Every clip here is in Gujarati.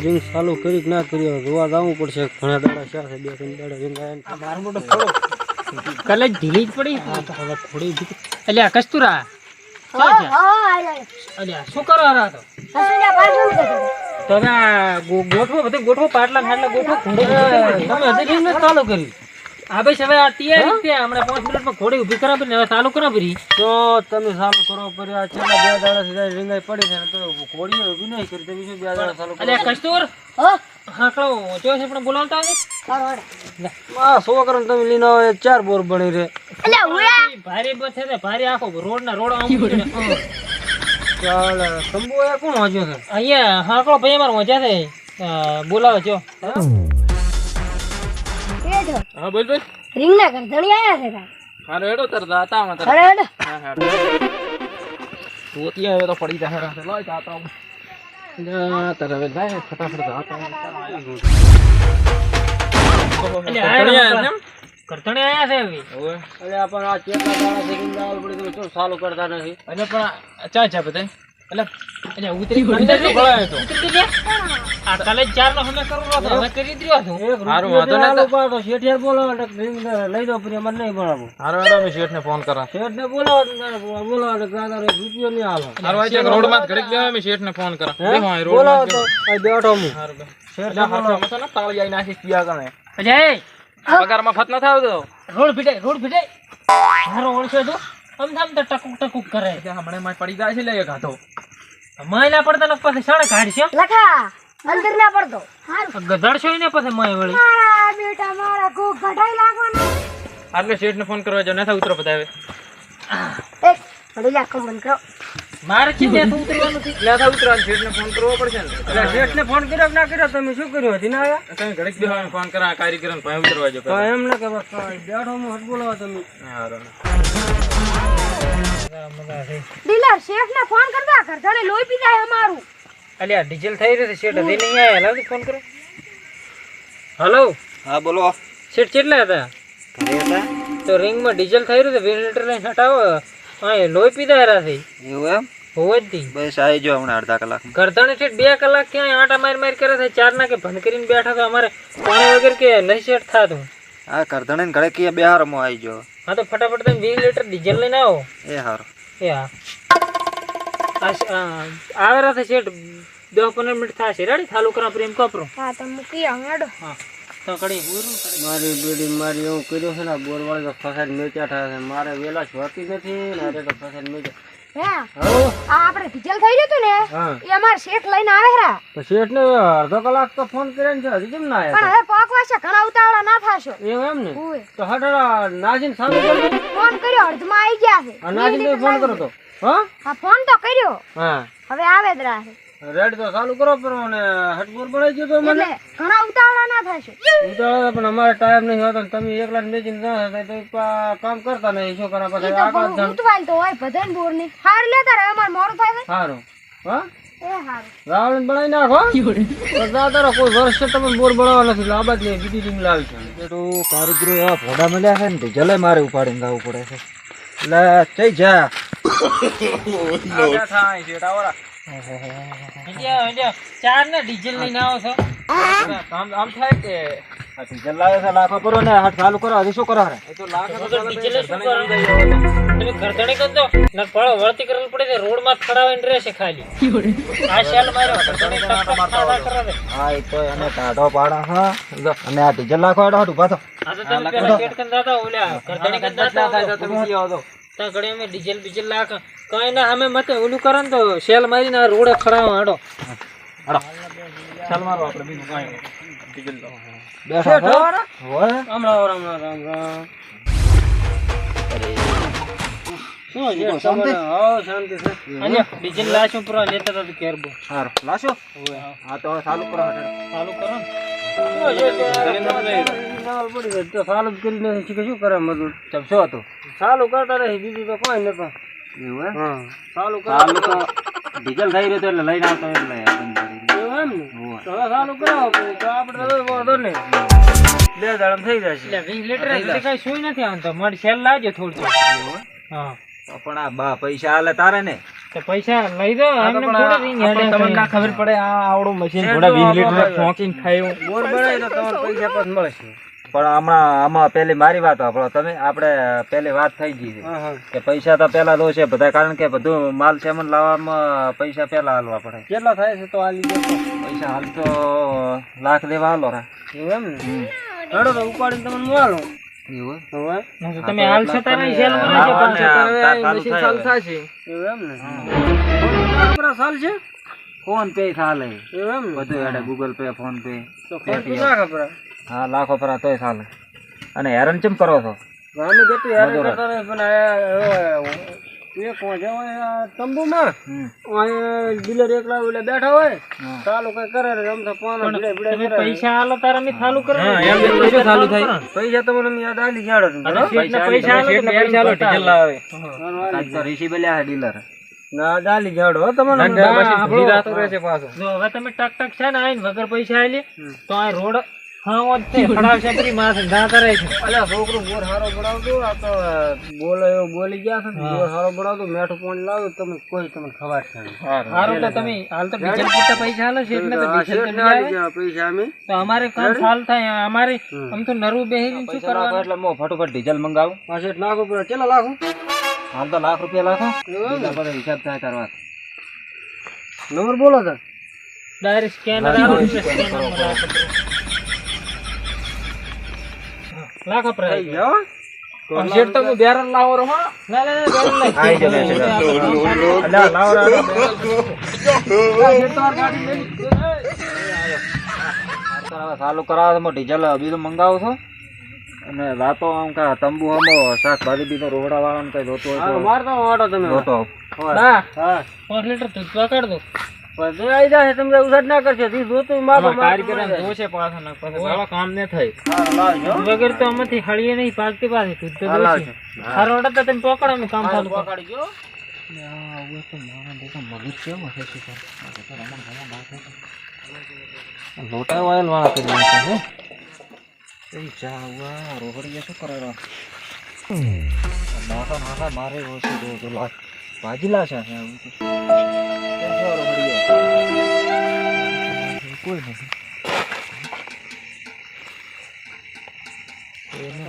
રિંગ ચાલુ કરી ના કરી જોવા જવું પડશે ઘણા દાડા છે 2-3 દાડા રિંગ આયા મારો મોટો થોડો કલે ઢીલી જ પડી હવે થોડી એટલે કસ્તુરા અલ્યા શું કરો આ તો તમે ગોઠવો પાટલા ફાટલા ગોઠવો તમે હજી રિંગ ચાલુ કરી હા ભાઈ હવે આ તૈયારી છે હમણાં 5 મિનિટમાં ઘોડી ઊભી કરાવી ને હવે ચાલુ કરાવી તો તમે ચાલુ કરો પર આ છેલ્લા 2 દાડા સુધી રીંગાઈ પડી છે તો ઘોડીઓ ઊભી નહીં કરી તમે શું 2 દાડા ચાલુ કરો અલ્યા કસ્તુર હા કળો જો છે પણ બોલાવતા આવે આ છોકરાને તમે લઈને આવો 4 બોર બની રે ભારે બસ છે ભારે આખો રોડ ના રોડ આમ ને ચાલ સંબુ આ કોણ વાંચ્યો છે અહીંયા હા કળો ભાઈ અમાર મજા છે બોલાવે છો હા બોલ બોલ રીંગ ના કરધણી આયા છે તા હારો હેડો તરતા હતા માં અરે હેડો હા હા તો ત્યાં હવે તો પડી જાય રાતે લોય જાતા હું જા તરવે જાય ફટાફટ જાતા કરતણે આયા છે હવે ઓય અરે આપણ આ ચેટલા દાડા થી રીંગ આવ પડી તો ચાલુ કરતા નથી અને પણ ચા ચા બતાય એટલે ઉતરી અંદર તો ગળાય તો ઉતરી દે આ કાલે 4 નો હમે કરું તો હવે કરી દ્યો છું હારું વાંધો ન તો પાડો શેઠિયાર બોલાવો રીંગ લઈ દો પર મને નહીં બનાવો હારો હેડો મે શેઠ ને ફોન કરા શેઠ ને બોલાવો ગાદા રૂપિયો નહીં આલો હારો આ એક રોડ માં ઘડીક બેહો મે શેઠ ને ફોન કરા બેહો આ રોડ બોલાવો માં તો આ બેઠો હું હારો બે શેઠ ને હાથો મતો ન તાળ જાય નાખી કિયા ગણે અજય પગાર માં ફત ન થાવ તો રોડ ભીડે હારો ઓળખે તો આમ થામ તો ટકુક કરે હમણે માં પડી જાય છે લે એક હાથો મહિના પડતા ને પછી સાણે કાઢશે લખા અંદર ના પડતો હારું ગધડશો ને પછી મય વળી મારા બેટા મારા કો ગઢાઈ લાગવાનો આટલે શેઠ ને ફોન કરવા જો નથા ઉતરો બતાવે એક પડી જા કમ બંધ કરો મારે છે ત્યાં ઉતરવાનું છે નથા ઉતરો શેઠ ને ફોન કરવો પડશે ને એટલે શેઠ ને ફોન કર્યો કે ના કર્યો તમે શું કર્યું હતી ના આયા તમે ઘડીક બેહો મે ફોન કરા કારીગર ને ભાઈ ઉતરવા જો તો એમ ના કે બસ બેઠો હું હટ બોલાવો તમે હારો ડીલર શેઠ ને ફોન કરતા કરધણી લોહી પી જાય અમારું અલ્યા ડીઝલ થઈ રહ્યું છે શેઠ હજી નહીં આયા લાવ ફોન કરો હલો હા બોલો શેઠ કેટલા હતા ઘરે હતા તો રિંગ માં ડીઝલ થઈ રહ્યું છે 20 લીટર લઈને હટાવો હા લોહી પીધા હેરા થઈ એવું એમ હોવતી બસ આવી જો હમણાં અડધા કલાક ગરદણે છે 2 કલાક ક્યાં આટા માર કરે છે 4 ના કે ભન કરીને બેઠા તો અમારે પાણી વગર કે નહીં સેટ થાતું હા કરધણે ને ઘરે કે બેહારમાં આવી જો હા તો ફટાફટ તમે 20 લીટર ડીઝલ લઈને આવો એ હારું એ હા આવે રાતે સેટ 10-15 મિનિટ થશે રેડી ચાલુ કરા પ્રેમ કપરો હા તો મૂકી હંગાડો હા તો કડી મારી બેડી મારી એવું કર્યું છે ને બોર વાળી તો ફસાડ મેચા થાય છે મારે વેલા હોતી નથી ને અરે તો ફસાડ મેચા હે આ આપણે ડીઝલ થઈ રહ્યું હતું ને હા એ અમાર શેઠ લઈને આવે રા તો શેઠ ને અડધો કલાક તો ફોન કર્યો ને હજી કેમ ના પણ આવ્યા હવે પોકવા છે ઘણા ઉતાવળા ના થાશો એવું એમ ને ઓય તો હટાડા નાજીને સામે કરજો ફોન કર્યો અર્ધમાં આવી ગયા છે આ નાજીને ફોન કરો તો હા હા ફોન તો કર્યો હા હવે આવે જ રાહે રેડ તો ચાલુ કરો પણ મને હટબોર બનાવી દો તો મને એટલે ઘણા ઉતાવળા ના થાશો ઉતાવળા પણ અમારે ટાઈમ નહીં હોતો ને તમે એકલા મેચીને ના થાય તો કામ કરતા નહીં શું કરા ઈ પછી તો આકાશ બહુ ઉતવાલ તો હોય બધાને બોર ની હાર લેતા રહે અમાર મોડું થાય છે સારું હા એ હારું રાવણ બનાવી નાખો તો દાદા કોઈ વર્ષ તમે બોર બનાવવા નથી લાંબા જ નહીં બીજી રીંગ લાવી છે તો કારીગરો એવા ભોડા મળ્યા છે ને ડીઝલે મારે ઉપાડીને ગાવું પડે છે એટલે જઈ જા થાય શેઠ આવરા ચાર ને ડીઝલ લઈને આવો છો આમ થાય કે આ ડીઝલ લાવે છે લાખો કરો ને હાથ ચાલુ કરો હજી શું કરો રે એ તો લાખ ડીઝલ શું કરો તમે ગરદણી કરજો ને ફળો વળતી કરવું પડે છે રોડ માં ખડાવીને રહેશે ખાલી આ શેલ માર્યો ગરદણી કરે છે હા એ તો એને ટાઢો પાડા હા અને આ ડીઝલ લાખો હેડો હાથ ઉભા તો આ તો તમે પેલા ચેટ કરી દાતા ઓલ્યા ગરદણી કરી દાતા થાય તમે કીઓ તો તા ઘડી અમે ડીઝલ બીજલ લાખ કઈ ના અમે મતે ઓલું કરે ને તો શેલ મારીને આ રોડે ખડાવા હાડો ચાલ મારો આપણે બીજું કાંઈ ડીઝલ તો બેઠા શેઠ આવવાના? હોય રામ રામ રામ રામ રામ શું છે તમારે? હાવ શાંતિ છે અને ડીઝલ લાશું પૂરા લેતા હતા કેરબો સારું લાશો હા તો હવે ચાલુ કરો હેડો ચાલુ કરો ને તો ચાલુ જ કરી નથી શીખે શું કરે મજૂર ચમ શું હતું ચાલુ કરતા રહી બીજું તો કોઈ નતો એવું એમ હા ચાલુ ચાલુ તો ડીઝલ થઈ રહ્યું એટલે લઈને આવતો એટલે બંધ કરી એવું એમ ને તો હવે ચાલુ કરાવો પછી તો આપણે તો વાંધો નહીં 2 દાડા થઈ જશે એટલે 20 લીટર એટલે કઈ સુઈ નથી આવતો મારી શેલ લાવજો થોડું હા તો પણ આ બા પૈસા હાલે તારે ને તો પૈસા લઈ દો એમને થોડા ring હેડે તમને ના ખબર પડે આ આવડું મશીન થોડા 20 લીટર ફોંકીને ખાયું બોર બનાવી તો તમારે પૈસા પાછા મળે છે. પણ હમણાં આમાં પેલી મારી વાત સાંભળો તમે. આપણે પેલી વાત થઈ ગઈ છે હા હા. કે પૈસા તો પેલા દો છે બધા, કારણ કે બધું માલ સામાન લાવવામાં પૈસા પેલા હાલવા પડે. કેટલા થાય છે તો આ લીધે પૈસા હાલ તો લાખ દેવા હાલો રા. એવું એમ ને? હેડો તો ઉપાડીને તમને મોલો. એવું હવે તમે હાલ છતાં નહીં સેલ મળે છે હા, પણ હા, મશીન ચાલુ થશે. એવું એમ ને? આપણા સાલ છે ફોન પે ચાલે એવું એમ ને? બધું હેડે, ગૂગલ પે, ફોન પે. તો ખર્ચ ના ખબર. હા, લાખો પર તોય ચાલે. અને હેરાન ચેમ કરો છો? અમે કેટલું હેરાન કરતા રહે પણ એક વાંચે હોય તંબુમાં ડીલર એકલા ઓલા બેઠા હોય ચાલુ કઈ કરે ને આમ તો પાનો ભીડે ભીડે તમે પૈસા હાલો તારે અમે ચાલુ કરો પૈસા ચાલુ થાય. પૈસા તમને અમે યાદ આલી જાડો પૈસા હાલો તો પૈસા હાલો, ડીઝલ લાવે. આજ તો રિસીવ લ્યા છે ડીલર. ના આલી જાડો હો તમને મશીન ભૂલી જાતું રહેશે પાછું. જો હવે તમે ટક ટક છે ને આઈને વગર પૈસા આલી તો આ રોડ હા તે ખડાવશે પરી માથે ના કરે છે. અલ્યા છોકરું બોર હારો બનાવતો આ તો બોલે એવું બોલી ગયા છે ને બોર હારો બનાવતો મેઠું પાણી લાવતો તમે કોઈ તમને ખબર છે નહીં. હારું તો તમે હાલ તો ડીઝલ પૂરતા પૈસા હાલો છે એટલે તો ડીઝલ તો આલી નહીં આવે. ગયા પૈસા અમે તો અમારે કામ સાલ થાય અમારે આમ તો નરવું બેહીને શું પૈસા લાખો કરવાનું? એટલે હું ફટોફટ ડીઝલ મંગાવું. પાછળ લાખો પર કેટલા લાખો હાલ તો લાખ રૂપિયા લાખો. ડીલર પર હિસાબ થાય કરવા. નંબર બોલો તો ડાયરેક્ટ સ્કેનર આવે લાખો થઈ પ્રાઇસ ગયો શેઠ તમે બેરલ લાવો રહો. ના ના ના બેરલ નહીં. આઈ જલે છે. અલ્યા લાવો રા. ચાલુ કરાવો તો ડીઝલ બીજું મંગાવું છું. અને રાતો આમ કા તંબુ આમો શાકભાજી બીજો રોવડા વાળાને કઈ જોતો હોય તો મારતા વાટો તમે જોતો. બા હા 5 લીટર દૂધ પકડ દો. પછી આવી જાય તમે ઉસાડ ના કરશો તી જોતું મારો કારીગરોને જોશે પાછા ને પછી ગાળો કામ ન થાય. લાવજો દૂધ વગર તો આમાંથી હળીએ નહીં પાકતી પાછી દૂધ તો દોશી. હારો ઓર્ડર તો તમે પકડો અમે કામ ચાલુ કરો. પકડી ગયો લોટા ઓઇલ વાળા કરી નાખે છે. રોહડીએ શું કરે રા? નાખા નાખા મારે ઓછી દો તો લાગ ભાજીલા છે આવું તો. કોઈ નથી.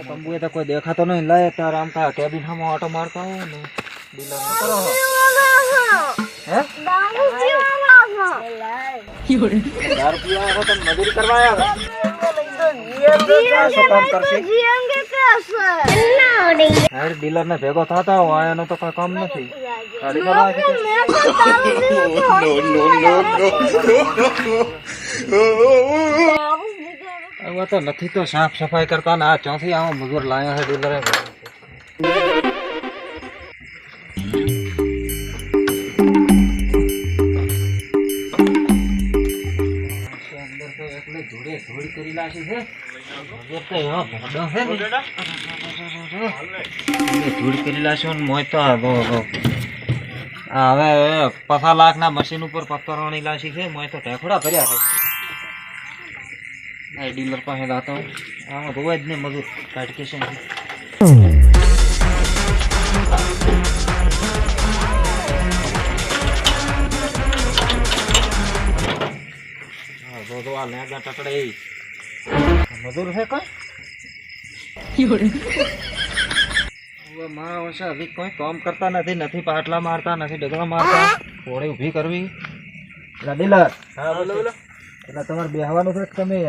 તંબુ એ તો કોઈ દેખાતો નહીં. લાય તાર આમ કા કેબિન સામે ઓટો મારતા હોય ને ડીલર કરો. હે દારૂ પીવા આવ્યો તો મજૂરી કરવા આવ્યા? શું કામ કરશે? હેડ ડીલર ને ભેગો થતા હોય એનો તો કોઈ કામ નથી. ગાડી ચલાવે છે. હવે તો નથી તો સાફ સફાઈ કરતા ને આ ચોથી આવો મજૂર લાયા છે ડીલરે. ધૂળ કરી લાશી છે. મજૂર તો એવો ભોંડો છે ને. ધૂળ કરી લાશો ને મોય તો હવે 50 લાખના મશીન ઉપર પથ્થરોની લાશી છે. મોય તો ઢેખડા ભર્યા છે. આ ડીલર પાસે લાતો આમાં ધોવા જ નહીં મજૂર કાઢકે છે. મજૂર છે કઈ મારા વર્ષે હજી કોઈ કામ કરતા નથી પાટલા મારતા નથી ડગલા મારતા. ઘોડે ઊભી કરવી. ડીલર એટલે તમારે બેહવાનું છે. તમે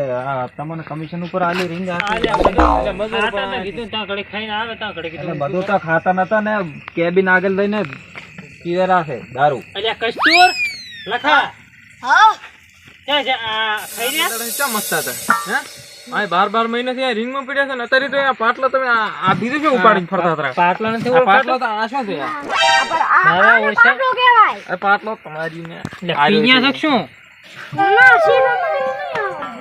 તમને કમિશન ઉપર આલી રિંગ કીધું ત્યાં ઘડી ખાઈને આવે ત્યાં ઘડી કીધું બધું તો ખાતા નતા ને કેબિન આગળ લઈને પીવે રાખે દારૂ. અલ્યા કસ્તુર લખા ક્યાં છે આ ખાઈ રહ્યા? ચા મસ્ત હતા. હે આ 12 મહિનાથી આ રિંગમાં પડ્યા છે ને અત્યારે તો આ પાટલો તમે આ બીજું શું ઉપાડીને ફરતા હતા? પાટલા નથી આ પાટલો તો આ શું છે યાર? આ પાટલો તમારી ને પીન્યા શકશું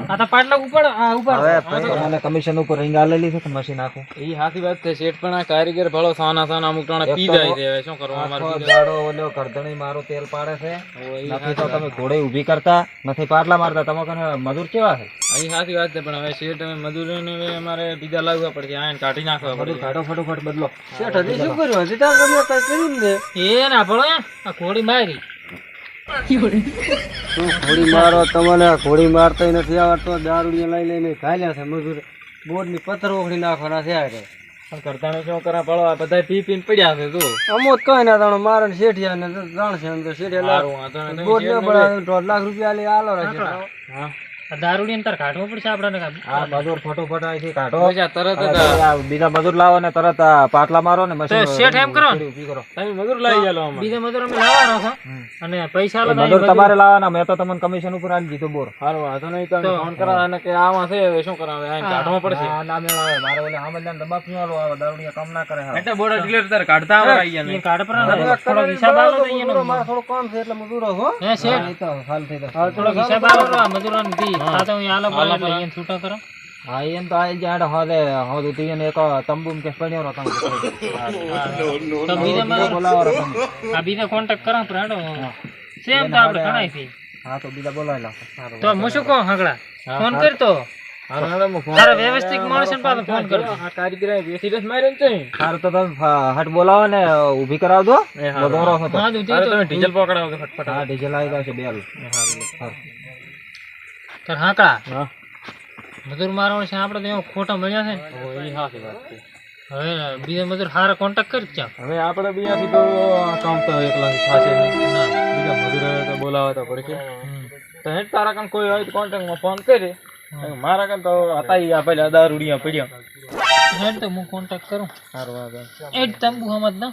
આ તો પાટલા ઉપર ઉપર હવે મને કમિશન ઉપર રીંગ આલેલી છે કે મશીન આખું એ સાચી વાત છે શેઠ પણ આ કારીગર ભલો સાના સાના અમુક ટાણે પી જાય છે હવે શું કરવા અમારે આખો દાડો ઓલો કરધણી મારું તેલ પાડે છે નથી તો તમે ઘોડે ઊભી કરતા નથી પાટલા મારતા તમે કને મજૂર કેવા છે અહીં સાચી વાત છે પણ હવે શેઠ હવે મજૂરીને હવે અમારે બીજા લાવવા પડશે આને કાઢી નાખવા બધું પડશે કાઢો ફટોફટ બદલો શેઠ હજી શું કર્યું હજી તાર તમે કઈ કર્યું ને એ ના પડો આ ઘોડી મારી શું ઘોડી મારો તમને ઘોડી મારતા નથી આવડતો દારૂડિયા લઈ લઈને ઘાલ્યા છે મજૂર બોર્ડની પથ્થર ઓખડી નાખવાના છે આ પણ કરતાને શું કરા પડો આ બધા પી પીને પડ્યા છે તું અમો જ કઈ ના તાણો મારે ને શેઠિયા ને ત્રણ છે એમ તો શેઠિયા સારું વાંધો નહીં. બોર્ડ ન બનાવે 1.5 લાખ રૂપિયા લઈ આલો રાખે હા આ દારૂડી ને તાર કાઢવું પડશે આપડે આ મજૂર ફટોફટ અહીંથી કાઢો બસ આ તરત જ આ બીજા મજૂર લાવો ને તરત આ પાટલા મારો ને મશીન શેઠ એમ કરો ઊભી કરો તમે મજૂર લઈ ચાલો અમારે બીજા મજૂર અમે લાવવાનો છો અને પૈસા એ આલો તો મજૂર તમારે લાવવાના મેં તો તમને કમિશન ઉપર આલી દીધું બોર સારું વાંધો નહીં તમે ફોન કરા અને કે આમાં છે હવે શું કરાવે આને કાઢવા પડશે આ ના મેળ આવે મારે ઓલે આમલ્યાને દબાવ નહીં આલો આવે દારૂડિયા કામ ના કરે હા એટલે બોર્ડ ડિલીટ તાર કાઢતા આવડે અહીંયા એ કાઢ પર થોડો હિસાબ આલો તો અહીંયા મારે થોડું કામ છે એટલે મજૂરો હો હે શેઠ એ તો હાલ થઈ જશે. થોડો હિસાબ આલો તો આ મજૂરોને દી આ તો હું આલો પડે એટલે અહીંયા છૂટા કરો હા એમ તો આઈ જાય હવે હવે તું એને એક તંબુમ કે પડ્યો રહો તમે તો બીજા મજૂર બોલાવો રહો તમે આ બીજા કોન્ટેક્ટ કરા પર હેડો સેમ તો આપણે ઘણાય છે હા તો બીજા બોલાવી લાવો સારું તો હું શું કહું હગડા ફોન કરતો હાલો હાલો હું ફોન તારા વ્યવસ્થિત માણસને પાછો ફોન કરજો આ કારીગર સિરિયસ માર્યો છે સારું તો તમે હટ બોલાવો ને ઊભી કરાવજો એ હારું. બધો રહો તો હા દૂધી હાલો તો તમે ડીઝલ પકડાવો તો ફટફટ હા ડીઝલ આવી ગયો છે બેલ તાર હાકડા હા મજૂર મારવાનો છે આપણે તો એવો ખોટા મળ્યા છે ને એ સાચી વાત છે હવે બીજા મજૂર હારા કોન્ટેક્ટ કરી ક્યાં હવે આપણે બીજાથી તો કામ તો એકલાથી થશે નહીં બીજા મજૂર આવે તો બોલાવવા તો પડશે તો હેડ તારા કાન કોઈ હોય તો કોન્ટેક્ટમાં ફોન કરે મારા કાન તો હતા ઈ આ પેલા દારૂડિયા પડ્યા હેડ તો હું કોન્ટેક્ટ કરું સારું વાંધો એ જ તંબુ સમજ ના